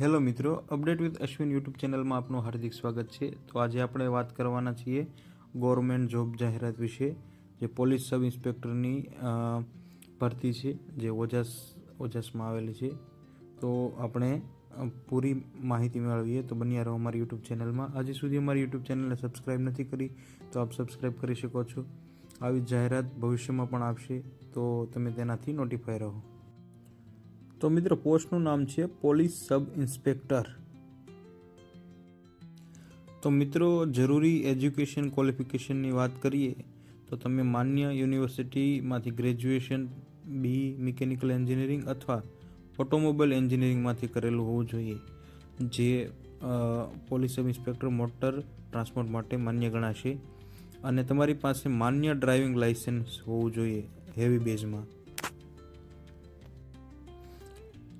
Hello મિત્રો, update with Ashwin YouTube ચેનલમાં આપનું હાર્દિક સ્વાગત છે. તો આજે આપણે વાત કરવાના છીએ ગવર્મેન્ટ જોબ જાહેરાત વિશે, જે પોલીસ સબ ઇન્સ્પેક્ટરની ભરતી છે, જે ઓજાસમાં આવેલી છે. તો આપણે પૂરી માહિતી મેળવીએ, તો બન્યા રહો અમારી યુટ્યુબ ચેનલમાં. હજી સુધી અમારી યુટ્યુબ ચેનલને સબસ્ક્રાઈબ નથી કરી તો આપ સબસ્ક્રાઈબ કરી શકો છો. આવી જાહેરાત ભવિષ્યમાં પણ આવશે, તો તમે તેનાથી નોટિફાય રહો. તો મિત્રો, પોસ્ટનું નામ છે પોલીસ સબ ઇન્સ્પેક્ટર. તો મિત્રો, જરૂરી એજ્યુકેશન ક્વોલિફિકેશનની વાત કરીએ તો તમે માન્ય યુનિવર્સિટીમાંથી ગ્રેજ્યુએશન BE મિકેનિકલ એન્જિનિયરિંગ અથવા ઓટોમોબાઈલ એન્જિનિયરિંગમાંથી કરેલું હોવું જોઈએ, જે police sub inspector motor transport માટે માન્ય ગણાશે. અને તમારી પાસે માન્ય ડ્રાઇવિંગ લાઇસન્સ હોવું જોઈએ હેવી બેઝમાં.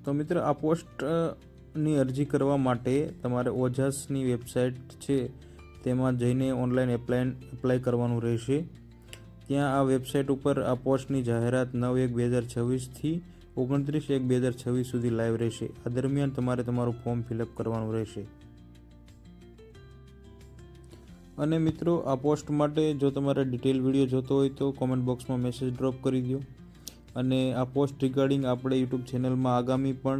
તો મિત્રો, આ પોસ્ટની અરજી કરવા માટે તમારે ઓજાસની વેબસાઇટ છે તેમાં જઈને ઓનલાઈન એપ્લાય કરવાનું રહેશે. ત્યાં આ વેબસાઇટ ઉપર આ પોસ્ટની જાહેરાત 9/1/2026થી 29/1/2026 સુધી લાઈવ રહેશે. આ દરમિયાન તમારે તમારું ફોર્મ ફિલઅપ કરવાનું રહેશે. અને મિત્રો, આ પોસ્ટ માટે જો તમારે ડિટેલ વિડીયો જોતો હોય તો કોમેન્ટ બોક્સમાં મેસેજ ડ્રોપ કરી દો. અને આ પોસ્ટ રિગાર્ડિંગ આપણે યુટ્યુબ ચેનલમાં આગામી પણ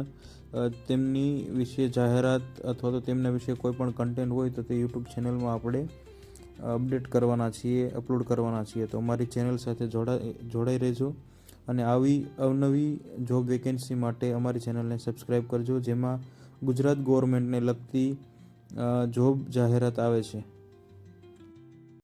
તેમની વિશે જાહેરાત અથવા તો તેમના વિશે કોઈ પણ કન્ટેન્ટ હોય તો તે યુટ્યુબ ચેનલમાં આપણે અપડેટ કરવાના છીએ, અપલોડ કરવાના છીએ. તો અમારી ચેનલ સાથે જોડાઈ રહેજો. અને આવી અવનવી જોબ વેકેન્સી માટે અમારી ચેનલને સબસ્ક્રાઈબ કરજો, જેમાં ગુજરાત ગવર્મેન્ટને લગતી જોબ જાહેરાત આવે છે.